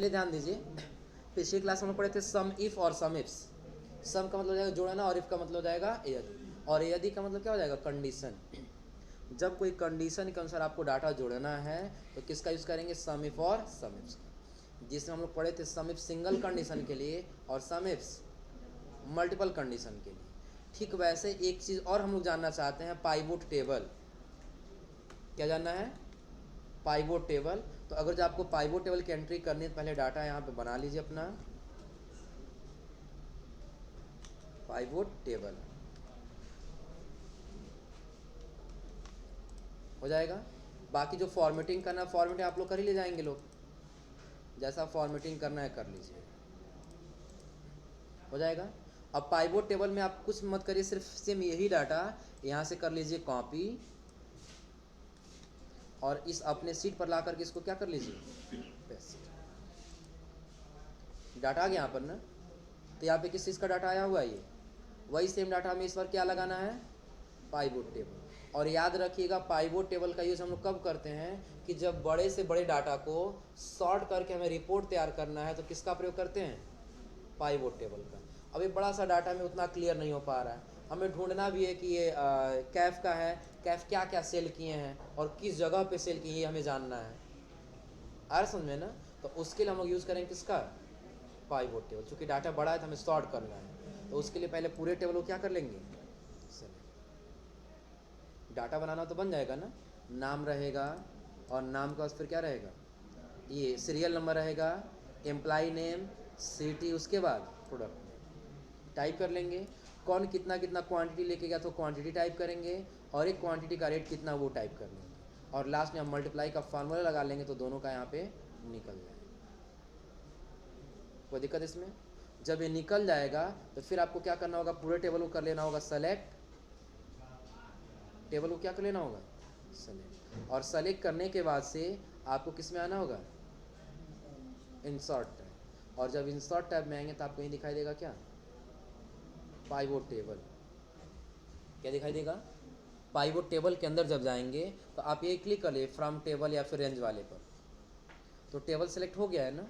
पहले ध्यान दीजिए, पिछली क्लास में हम पढ़े थे सम इफ और सम इफ्स। सम का मतलब हो जाएगा जोड़ना और इफ का मतलब हो जाएगा यदि, और यदि का मतलब क्या हो जाएगा कंडीशन। जब कोई कंडीशन के अनुसार आपको डाटा जोड़ना है तो किसका यूज़ करेंगे, सम इफ और सम इफ्स का। जिसमें हम लोग पढ़े थे सम इफ सिंगल कंडीशन के लिए और सम इफ्स मल्टीपल कंडीशन के लिए। ठीक वैसे एक चीज़ और हम लोग जानना चाहते हैं, पाइवोट टेबल। क्या जानना है, पाइवोट टेबल। तो अगर जो आपको पाइवोट टेबल की एंट्री करनी है तो पहले डाटा यहाँ पे बना लीजिए अपना पाइवोट टेबल, हो जाएगा। बाकी जो फॉर्मेटिंग करना, फॉर्मेटिंग आप लोग कर ही ले जाएंगे लोग, जैसा फॉर्मेटिंग करना है कर लीजिए, हो जाएगा। अब पाइवोट टेबल में आप कुछ मत करिए, सिर्फ सेम यही डाटा यहाँ से कर लीजिए कॉपी, और इस अपने सीट पर ला करके इसको क्या कर लीजिए, पेस्ट। डाटा आ गया यहाँ पर ना, तो यहाँ पे किस चीज़ का डाटा आया हुआ है, ये वही सेम डाटा हमें इस पर क्या लगाना है, पाइवोट टेबल। और याद रखिएगा पाइवोट टेबल का यूज़ हम लोग कब करते हैं, कि जब बड़े से बड़े डाटा को सॉर्ट करके हमें रिपोर्ट तैयार करना है तो किसका प्रयोग करते हैं, पाइवोट टेबल का। अभी बड़ा सा डाटा में उतना क्लियर नहीं हो पा रहा है, हमें ढूंढना भी है कि ये कैफ का है, कैफ क्या क्या सेल किए हैं और किस जगह पे सेल किए, ये हमें जानना है। आ रहा समझ में ना, तो उसके लिए हम लोग यूज़ करेंगे किसका, पाइवोट टेबल। चूँकि डाटा बड़ा है तो हमें सॉर्ट करना है, तो उसके लिए पहले पूरे टेबल को क्या कर लेंगे, डाटा बनाना तो बन जाएगा ना, नाम रहेगा और नाम का फिर क्या रहेगा, ये सीरियल नंबर रहेगा, एम्प्लाई नेम, सिटी, उसके बाद प्रोडक्ट टाइप कर लेंगे, कौन कितना कितना क्वांटिटी लेके गया तो क्वांटिटी टाइप करेंगे, और एक क्वांटिटी का रेट कितना वो टाइप कर लेंगे, और लास्ट में हम मल्टीप्लाई का फार्मूला लगा लेंगे तो दोनों का यहाँ पे निकल जाएगा। कोई दिक्कत इसमें? जब ये निकल जाएगा तो फिर आपको क्या करना होगा, पूरे टेबल को कर लेना होगा सेलेक्ट, टेबल को क्या कर लेना होगा, सेलेक्ट, और सेलेक्ट करने के बाद से आपको किस में आना होगा, इंसर्ट टैब। और जब इंसर्ट टैब में आएंगे तो आपको यही दिखाई देगा क्या, पाइवोट टेबल। क्या दिखाई देगा, पाइवोट टेबल के अंदर जब जाएंगे तो आप ये क्लिक कर लिए फ्रॉम टेबल या फिर रेंज वाले पर, तो टेबल सेलेक्ट हो गया है ना।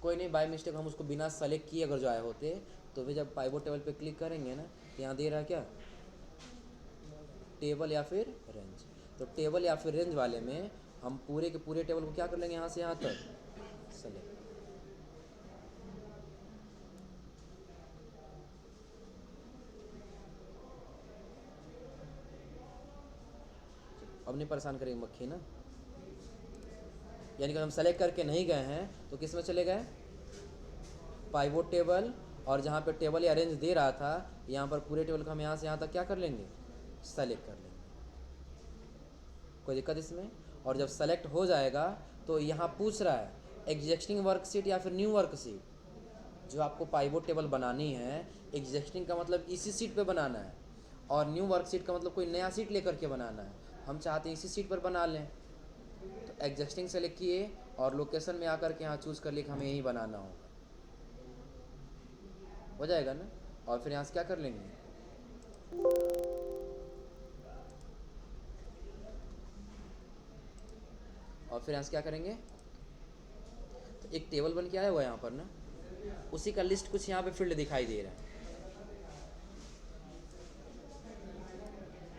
कोई नहीं, बाय मिस्टेक हम उसको बिना सेलेक्ट किए अगर जो आए होते तो भी जब पाइवोट टेबल पे क्लिक करेंगे ना तो यहाँ दे रहा है क्या, टेबल या फिर रेंज। तो टेबल या फिर रेंज वाले में हम पूरे के पूरे टेबल को क्या कर लेंगे, यहाँ से यहाँ तक सेलेक्ट। अब नहीं परेशान करेंगे मक्खी ना, यानी कि हम सेलेक्ट करके नहीं गए हैं तो किस में चले गए, पाइवोट टेबल, और जहाँ पे टेबल या रेंज दे रहा था यहाँ पर पूरे टेबल को हम यहाँ से यहाँ तक क्या कर लेंगे, सेलेक्ट कर लेंगे। कोई दिक्कत इसमें? और जब सेलेक्ट हो जाएगा तो यहाँ पूछ रहा है एग्जिस्टिंग वर्कशीट या फिर न्यू वर्कशीट। जो आपको पाइवोट टेबल बनानी है, एग्जिस्टिंग का मतलब इसी सीट पे बनाना है, और न्यू वर्कशीट का मतलब कोई नया सीट लेकर के बनाना है। हम चाहते हैं इसी सीट पर बना लें, तो एग्जिस्टिंग सेलेक्ट किए और लोकेशन में आकर के यहाँ चूज़ कर लिए कि हमें यही बनाना होगा, हो जाएगा ना। और फिर यहाँ से क्या कर लेंगे, और फिर यहाँ से क्या करेंगे, तो एक टेबल बन के आया हुआ है यहाँ पर ना, उसी का लिस्ट कुछ यहाँ पे फील्ड दिखाई दे रहा है।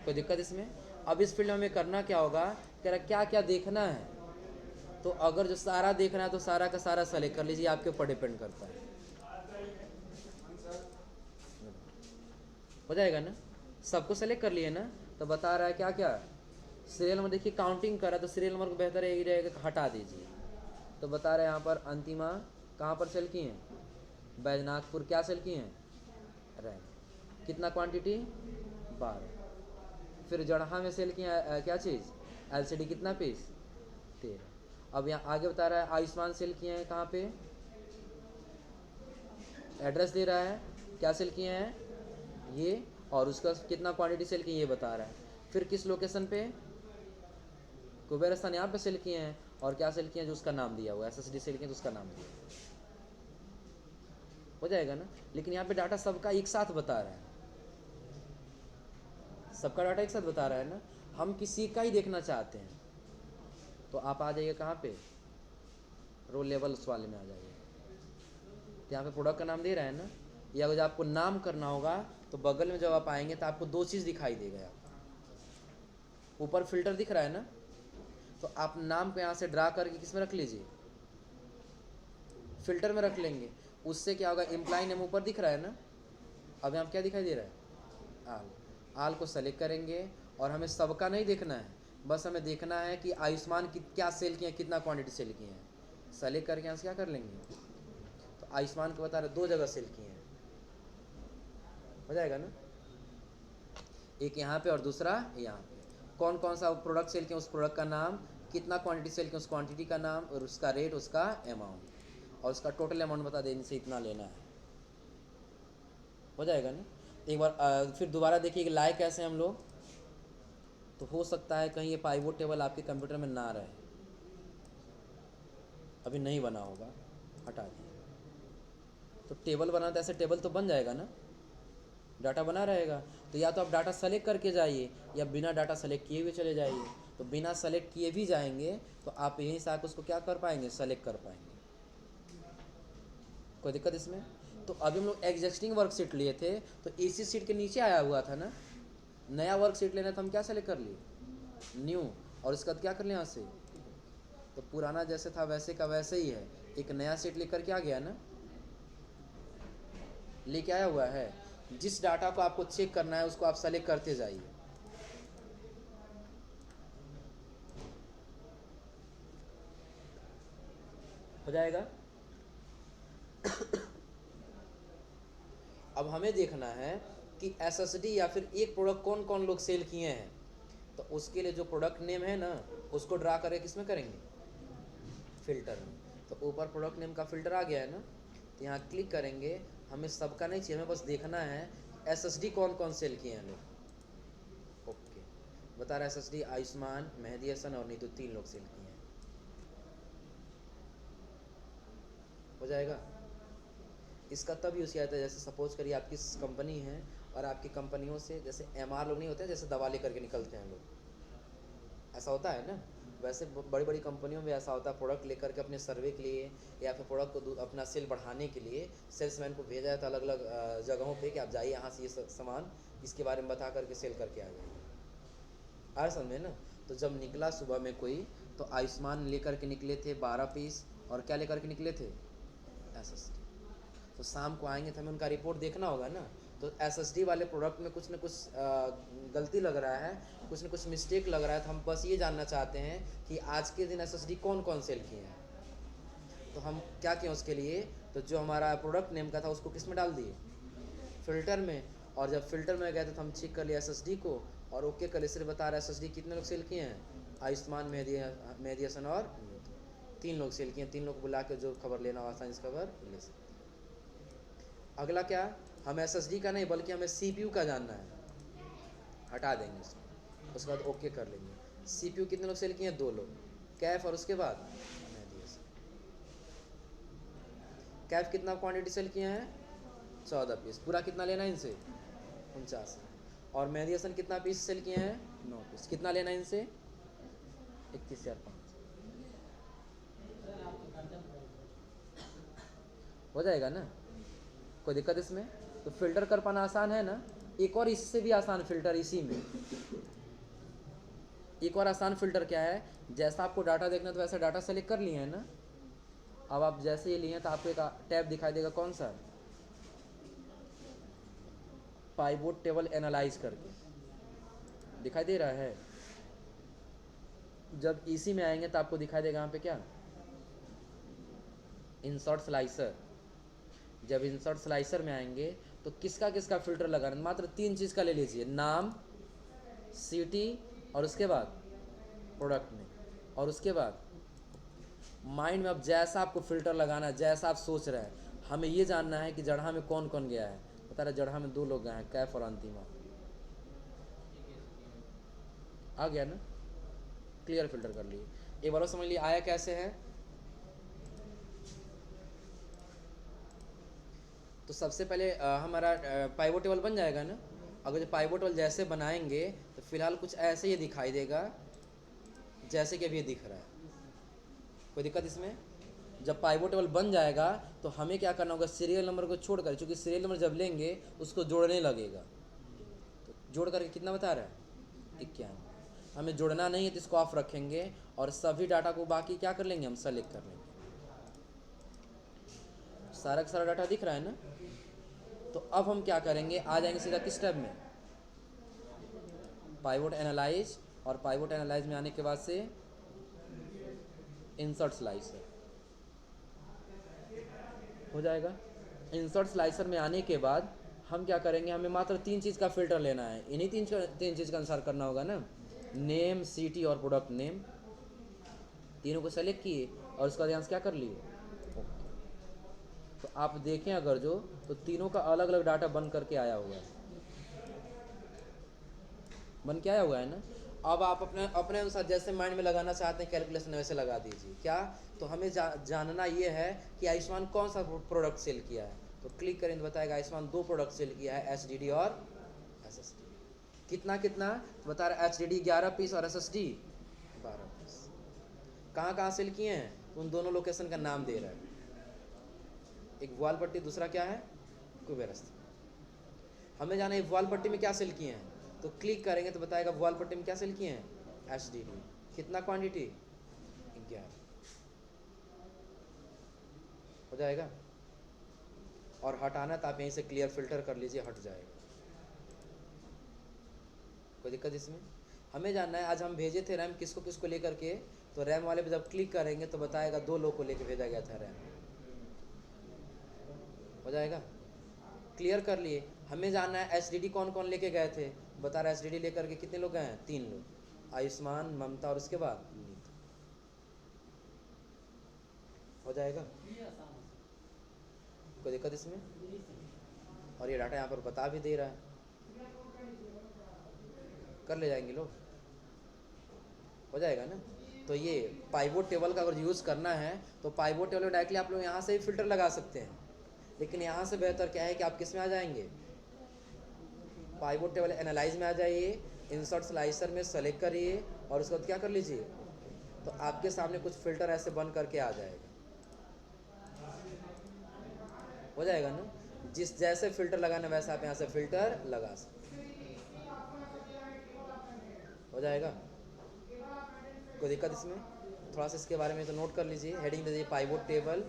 कोई दिक्कत इसमें? अब इस फील्ड में हमें करना क्या होगा, कह रहा क्या क्या देखना है, तो अगर जो सारा देखना है तो सारा का सारा सेलेक्ट कर लीजिए, आपके ऊपर डिपेंड करता है, हो जाएगा ना। सबको सेलेक्ट कर लिए ना, तो बता रहा है क्या क्या, सीरियल नंबर देखिए काउंटिंग कर रहा है तो सीरियल नंबर को बेहतर यही रहेगा कि हटा दीजिए। तो बता रहे हैं यहाँ पर अंतिमा कहाँ पर सेल किए हैं, बैजनाथपुर क्या सेल किए हैं, रैंक, कितना क्वांटिटी 12। फिर जड़हा में सेल किए क्या चीज़, एलसीडी कितना पीस 13। अब यहाँ आगे बता रहा है आयुष्मान सेल किए हैं कहाँ पे, एड्रेस दे रहा है, क्या सेल किए हैं ये, और उसका कितना क्वांटिटी सेल किए ये बता रहा है। फिर किस लोकेशन पे, कुबेर स्थान यहाँ पे सेल किए हैं, और क्या सेल किए हैं जो उसका नाम दिया हुआ है, एसएसडी सेल किए तो उसका नाम दिया, हो जाएगा ना। लेकिन यहाँ पे डाटा सबका एक साथ बता रहा है, सबका डाटा एक साथ बता रहा है ना, हम किसी का ही देखना चाहते हैं तो आप आ जाइए कहाँ पे, रो लेवल उस वाले में आ जाइए। तो यहाँ पे प्रोडक्ट का नाम दे रहा है ना, या जब आपको नाम करना होगा तो बगल में जब आप आएंगे तो आपको दो चीज़ दिखाई देगा। ऊपर फिल्टर दिख रहा है ना, तो आप नाम को यहाँ से ड्रा करके किस में रख लीजिए, फिल्टर में रख लेंगे। उससे क्या होगा, एम्प्लॉय नेम ऊपर दिख रहा है ना, अब यहाँ क्या दिखाई दे रहा है, आल। आल को सेलेक्ट करेंगे और हमें सबका नहीं देखना है, बस हमें देखना है कि आयुष्मान की क्या सेल किए हैं, कितना क्वांटिटी सेल किए हैं। सेलेक्ट करके यहाँ से क्या कर लेंगे, तो आयुष्मान को बता रहे 2 जगह सेल किए हैं, हो जाएगा ना, एक यहाँ पे और दूसरा यहाँ पे। कौन कौन सा प्रोडक्ट सेल किया, उस प्रोडक्ट का नाम, कितना क्वांटिटी सेल किया, उस क्वांटिटी का नाम, और उसका रेट, उसका अमाउंट, और उसका टोटल अमाउंट बता देने से इतना लेना है, हो जाएगा ना। एक बार फिर दोबारा देखिए कि लाए कैसे हम लोग। तो हो सकता है कहीं ये पाइवोट टेबल आपके कंप्यूटर में ना रहे, अभी नहीं बना होगा, हटा दिए। तो टेबल बनाना तो ऐसे टेबल तो बन जाएगा ना, डाटा बना रहेगा। तो या तो आप डाटा सेलेक्ट करके जाइए या बिना डाटा सेलेक्ट किए हुए चले जाइए। तो बिना सेलेक्ट किए भी जाएंगे तो आप यहीं से आकर उसको क्या कर पाएंगे, सेलेक्ट कर पाएंगे। कोई दिक्कत इसमें? तो अभी हम लोग एग्जिस्टिंग वर्कशीट लिए थे, तो इसी सीट के नीचे आया हुआ था ना, नया वर्कशीट लेना तो हम क्या सेलेक्ट कर लिए, न्यू, और इसका क्या कर लिया यहाँ से, तो पुराना जैसे था वैसे का वैसे ही है, एक नया सीट लेकर के आ गया ना, लेके आया हुआ है। जिस डाटा को आपको चेक करना है उसको आप सेलेक्ट करते जाइए। हो जाएगा। अब हमें देखना है कि एसएसडी या फिर एक प्रोडक्ट कौन कौन लोग सेल किए हैं। तो उसके लिए जो प्रोडक्ट नेम है ना, उसको ड्रा करके किस में करेंगे, फिल्टर में। तो ऊपर प्रोडक्ट नेम का फिल्टर आ गया है ना, तो यहाँ क्लिक करेंगे। हमें सबका नहीं चाहिए, हमें बस देखना है एसएसडी कौन कौन सेल किए हैं लोग। ओके, बता रहा है एसएसडी आयुष्मान, मेहदी हसन और नीतू 3 लोग सेल किए हैं, हो जाएगा। इसका तब यूज़ किया जाता है जैसे सपोज करिए आपकी कंपनी है और आपकी कंपनियों से जैसे एमआर लोग नहीं होते हैं, जैसे दवा लेकर के निकलते हैं लोग, ऐसा होता है ना। वैसे बड़ी बड़ी कंपनियों में ऐसा होता है, प्रोडक्ट लेकर के अपने सर्वे के लिए या फिर प्रोडक्ट को अपना सेल बढ़ाने के लिए सेल्समैन को भेजा जाता है अलग अलग जगहों पे कि आप जाइए यहाँ से ये सामान इसके बारे में बता करके सेल करके आ जाइए। आ समझ में ना। तो जब निकला सुबह में कोई, तो आयुष्मान लेकर के निकले थे 12 पीस, और क्या लेकर के निकले थे, एसएसडी। तो शाम को आएंगे तो हमें उनका रिपोर्ट देखना होगा ना। तो एसएसडी वाले प्रोडक्ट में कुछ न कुछ गलती लग रहा है, कुछ न कुछ मिस्टेक लग रहा है, तो हम बस ये जानना चाहते हैं कि आज के दिन एसएसडी कौन कौन सेल किए हैं। तो हम क्या किए उसके लिए, तो जो हमारा प्रोडक्ट नेम का था उसको किस में डाल दिए, फिल्टर में। और जब फिल्टर में गए तो हम चेक कर लिया एसएसडी को, और ओके कर सिर्फ बता रहा है एसएसडी कितने लोग सेल किए हैं, आयुष्मान, मेहदी हसन और 3 लोग सेल किए हैं। 3 लोग को बुला के जो खबर लेना हो आसानी से खबर ले सकते। अगला क्या, हम एसएसडी का नहीं बल्कि हमें सीपीयू का जानना है, हटा देंगे उसको, उसके बाद ओके कर लेंगे। सीपीयू कितने लोग सेल किए हैं, 2 लोग, कैफ और उसके बाद कैफ कितना क्वांटिटी सेल किए हैं, 14 पीस। पूरा कितना लेना है इनसे, 49। और मेहदी हसन कितना पीस सेल किए हैं, 9 पीस। कितना लेना है इनसे, 31,500, हो जाएगा ना। कोई दिक्कत इसमें? तो फिल्टर कर पाना आसान है ना। एक और इससे भी आसान फिल्टर इसी में, एक और आसान फिल्टर क्या है, जैसा आपको डाटा देखना तो वैसा डाटा सेलेक्ट कर लिए हैं ना। अब आप जैसे ये लिए हैं तो आपको एक टैब दिखाई देगा, कौन सा, पाइवोट टेबल एनालाइज करके दिखाई दे रहा है। जब इसी में आएंगे तो आपको दिखाई देगा यहाँ पे क्या, इंसर्ट स्लाइसर। जब इंसर्ट स्लाइसर में आएंगे तो किसका किसका फिल्टर लगाना, मात्र 3 चीज़ का ले लीजिए, नाम, सिटी, और उसके बाद प्रोडक्ट में, और उसके बाद माइंड में अब जैसा आपको फिल्टर लगाना है, जैसा आप सोच रहे हैं। हमें ये जानना है कि जड़हा में कौन कौन गया है, बता रहे जड़हा में 2 लोग गए हैं, कैफ और अंतिमा। आ गया ना, क्लियर फिल्टर कर लिए। एक बार समझ लिए आया कैसे है। तो सबसे पहले हमारा पाइवोट टेबल बन जाएगा ना। अगर जो पाइवोट टेबल जैसे बनाएंगे तो फिलहाल कुछ ऐसे ही दिखाई देगा जैसे कि अभी दिख रहा है। कोई दिक्कत इसमें? जब पाइवोट टेबल बन जाएगा तो हमें क्या करना होगा, सीरियल नंबर को छोड़कर, क्योंकि सीरियल नंबर जब लेंगे उसको जोड़ने लगेगा, तो जोड़ करके कितना बता रहा है 91। हमें जोड़ना नहीं है तो इसको ऑफ रखेंगे और सभी डाटा को बाकी क्या कर लेंगे, हम सेलेक्ट कर लेंगे। सारा का सारा डाटा दिख रहा है ना। तो अब हम क्या करेंगे, आ जाएंगे सीधा किस टैब में, पाइवोट एनालाइज, और पाइवोट एनालाइज में आने के बाद से इंसर्ट स्लाइसर हो जाएगा। इंसर्ट स्लाइसर में आने के बाद हम क्या करेंगे, हमें मात्र 3 चीज़ का फिल्टर लेना है, इन्हीं तीन चीज़ का अनुसार करना होगा ना, नेम, सिटी और प्रोडक्ट नेम, तीनों को सेलेक्ट किए और उसका ध्यान से क्या कर लिए, तो आप देखें अगर जो, तो तीनों का अलग अलग डाटा बन करके आया हुआ है, बन के आया हुआ है ना। अब आप अपने अपने अनुसार जैसे माइंड में लगाना चाहते हैं कैलकुलेशन वैसे लगा दीजिए। क्या, तो हमें जानना ये है कि आयुष्मान कौन सा प्रोडक्ट सेल किया है, तो क्लिक करें तो बताएगा आयुष्मान 2 प्रोडक्ट सेल किया है, एचडीडी और एसएसडी। कितना कितना, तो बता रहा है एचडीडी 11 पीस और एसएसडी 12 पीस। कहाँ कहाँ सेल किए हैं, उन दोनों लोकेशन का नाम दे रहा है, एक ग्वालपट्टी, दूसरा क्या है कुबेरस्ती। हमें जाना है ग्वालपट्टी में क्या सेल किए हैं, तो क्लिक करेंगे तो बताएगा ग्वालपट्टी में क्या सेल किए हैं, एचडीडी। कितना क्वांटिटी, 11 हो जाएगा। और हटाना तो आप यहीं से क्लियर फिल्टर कर लीजिए, हट जाएगा, कोई दिक्कत इसमें। हमें जानना है आज हम भेजे थे रैम किसको किसको लेकर के, तो रैम वाले पे जब क्लिक करेंगे तो बताएगा 2 लोग को लेकर भेजा गया था रैम, हो जाएगा, क्लियर कर लिए। हमें जानना है एचडीडी कौन कौन लेके गए थे, बता रहा है एचडीडी लेकर के कितने लोग गए हैं, 3 लोग, आयुष्मान, ममता और उसके बाद नीता, हो जाएगा, कोई दिक्कत इसमें। और ये डाटा यहाँ पर बता भी दे रहा है, कर ले जाएंगे लोग, हो जाएगा ना। तो ये पाइवोट टेबल का अगर यूज़ करना है तो पाइवोट टेबल डायरेक्टली आप लोग यहाँ से ही फिल्टर लगा सकते हैं, लेकिन यहाँ से बेहतर क्या है कि आप किस में आ जाएंगे, पाइवोट टेबल एनालाइज में आ जाइए, इंसर्ट स्लाइसर में सेलेक्ट करिए और उसके बाद क्या कर लीजिए, तो आपके सामने कुछ फिल्टर ऐसे बन करके आ जाएगा, हो जाएगा ना। जिस जैसे फिल्टर लगाना वैसे आप यहाँ से फिल्टर लगा सकते, हो जाएगा, कोई दिक्कत इसमें। थोड़ा सा इसके बारे में तो नोट कर लीजिए, हेडिंग दे दीजिए पाइवोट टेबल।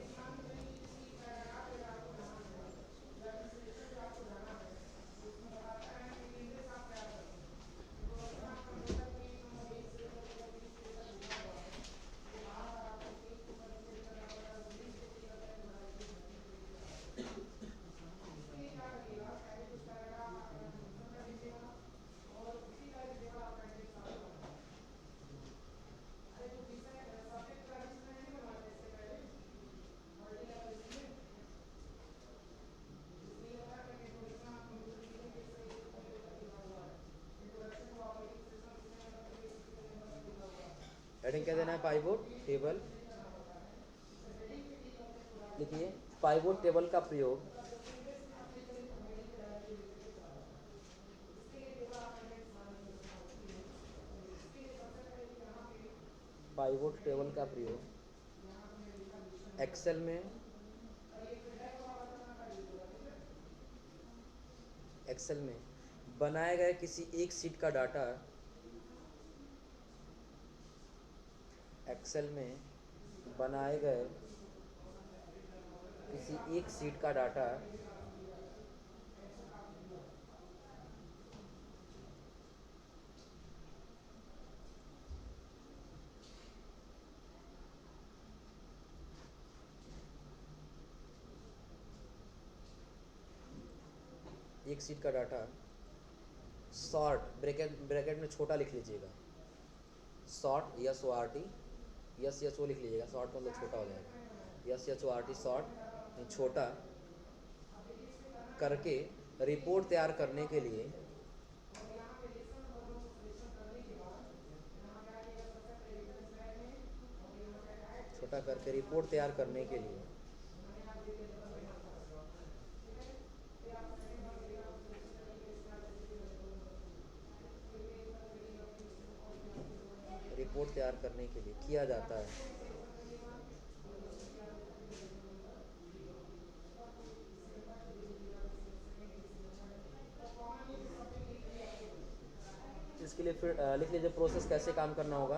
हेडिंग क्या देना है, पाइवोट टेबल, लिखिए पाइवोट टेबल का प्रयोग पाइवोट टेबल का प्रयोग एक्सेल में, एक्सेल में बनाए गए किसी एक सीट का डाटा, एक्सेल में बनाए गए किसी एक सीट का डाटा एक सीट का डाटा शॉर्ट, ब्रैकेट में छोटा लिख लीजिएगा, शॉर्ट SORT, SHO लिख लीजिएगा, शॉर्ट मतलब छोटा हो जाएगा, SHORT शॉर्ट छोटा करके रिपोर्ट तैयार करने के लिए, छोटा करके रिपोर्ट तैयार करने के लिए रिपोर्ट तैयार करने के लिए किया जाता है, फिर लिख लीजिए प्रोसेस कैसे काम करना होगा।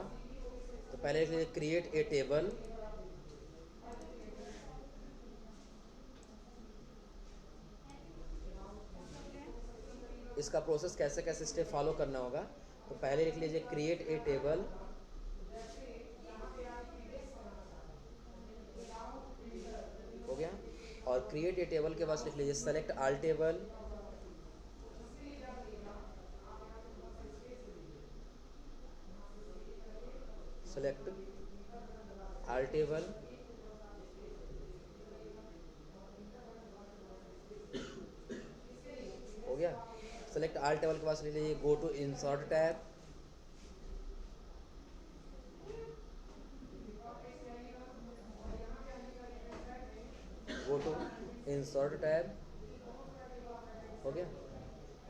तो पहले लिख लीजिए क्रिएट ए टेबल, इसका प्रोसेस कैसे कैसे स्टेप फॉलो करना होगा। तो पहले लिख लीजिए क्रिएट ए टेबल, हो गया। और क्रिएट ए टेबल के बाद लिख लीजिए select all table, select all table, हो गया। सेलेक्ट ऑल टेबल के बाद लिख लीजिए go to insert tab, go to insert tab, हो गया।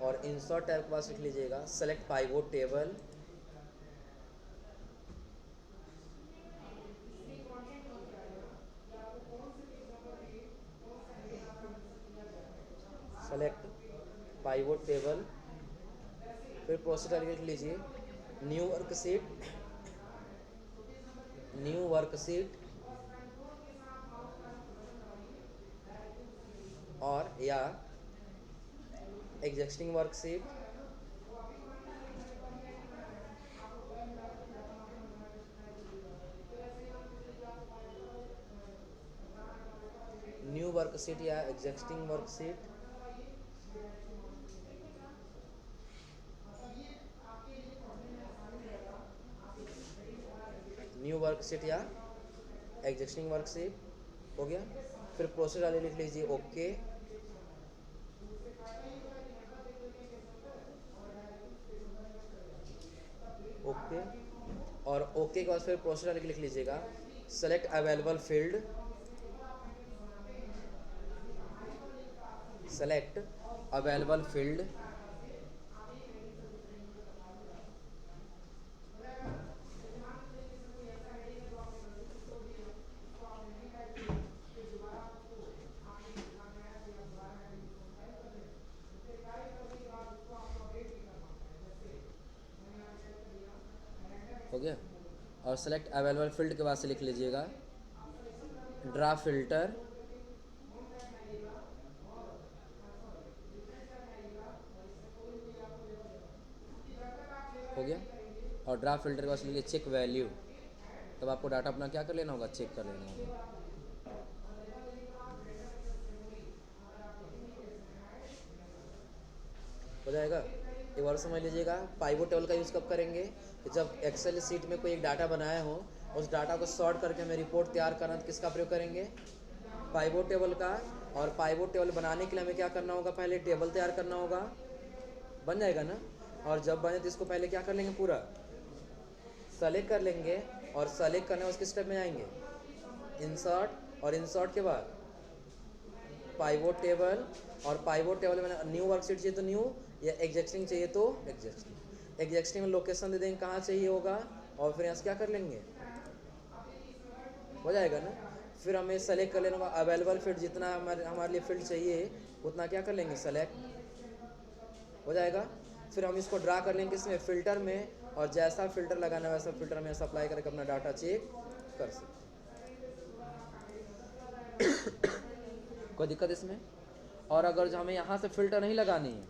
और इंसर्ट टैब के पास लिख लीजिएगा select pivot table, select pivot table. फिर प्रोसीजर लिख लीजिए न्यू वर्कशीट, न्यू वर्कशीट और या एग्जिस्टिंग वर्कशीट, न्यू वर्कशीट या एग्जिस्टिंग वर्कशीट, न्यू वर्कशीट या एग्जिस्टिंग वर्कशीट, हो गया। फिर प्रोसेस वाले लिख लीजिए ओके, ओके। और ओके के बाद फिर प्रोसेस वाले लिख लीजिएगा select available field, select available field, हो गया। और सेलेक्ट अवेलेबल फील्ड के बाद से लिख लीजिएगा ड्रा फिल्टर, हो गया। और ड्रा फिल्टर के बाद लिखिए चेक वैल्यू, तब आपको डाटा अपना क्या कर लेना होगा, चेक कर लेना होगा। हो जाएगा। एक बार समझ लीजिएगा पाइवोट टेबल का यूज़ कब करेंगे, कि जब एक्सेल शीट में कोई एक डाटा बनाया हो, उस डाटा को सॉर्ट करके हमें रिपोर्ट तैयार करना, तो किसका प्रयोग करेंगे, पाइवोट टेबल का। और पाइवोट टेबल बनाने के लिए हमें क्या करना होगा, पहले टेबल तैयार करना होगा, बन जाएगा ना। और जब बने तो इसको पहले क्या कर लेंगे, पूरा सेलेक्ट कर लेंगे। और सेलेक्ट करने उसके स्टेप में आएंगे इंसर्ट, और इंसर्ट के बाद पाइवोट टेबल। और पाइवोट टेबल में न्यू वर्कशीट चाहिए तो न्यू, या एग्जिस्टिंग चाहिए तो एग्जिस्टिंग। एग्जिस्टिंग में लोकेशन दे देंगे कहाँ चाहिए होगा, और फिर यहाँ से क्या कर लेंगे, हो जाएगा ना। फिर हमें सेलेक्ट कर लेना होगा अवेलेबल फील्ड, जितना हमारे लिए फील्ड चाहिए उतना क्या कर लेंगे, सेलेक्ट, हो जाएगा। फिर हम इसको ड्रा कर लेंगे किसमें, फिल्टर में। और जैसा फिल्टर लगाना है वैसा फिल्टर में अप्लाई करके अपना डाटा चेक कर सकते हैं। कोई दिक्कत इसमें। और अगर जो हमें यहाँ से फिल्टर नहीं लगानी है,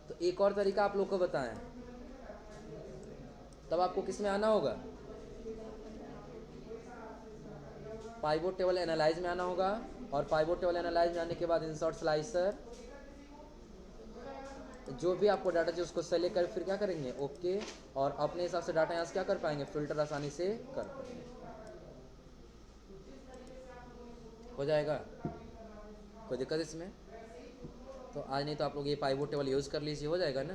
तो एक और तरीका आप लोग को बताएं, तब आपको किस में आना होगा, पाइवोट टेबल एनालाइज में आना होगा। और पाइवोट टेबल एनालाइज में आने के बाद इंसर्ट स्लाइसर, जो भी आपको डाटा चाहिए उसको सेलेक्ट कर फिर क्या करेंगे, ओके। और अपने हिसाब से डाटा यहाँ से क्या कर पाएंगे, फिल्टर आसानी से कर पाएंगे, हो जाएगा। कोई दिक्कत इसमें। तो आज नहीं तो आप लोग ये पाइवोट टेबल यूज़ कर लीजिए, हो जाएगा ना।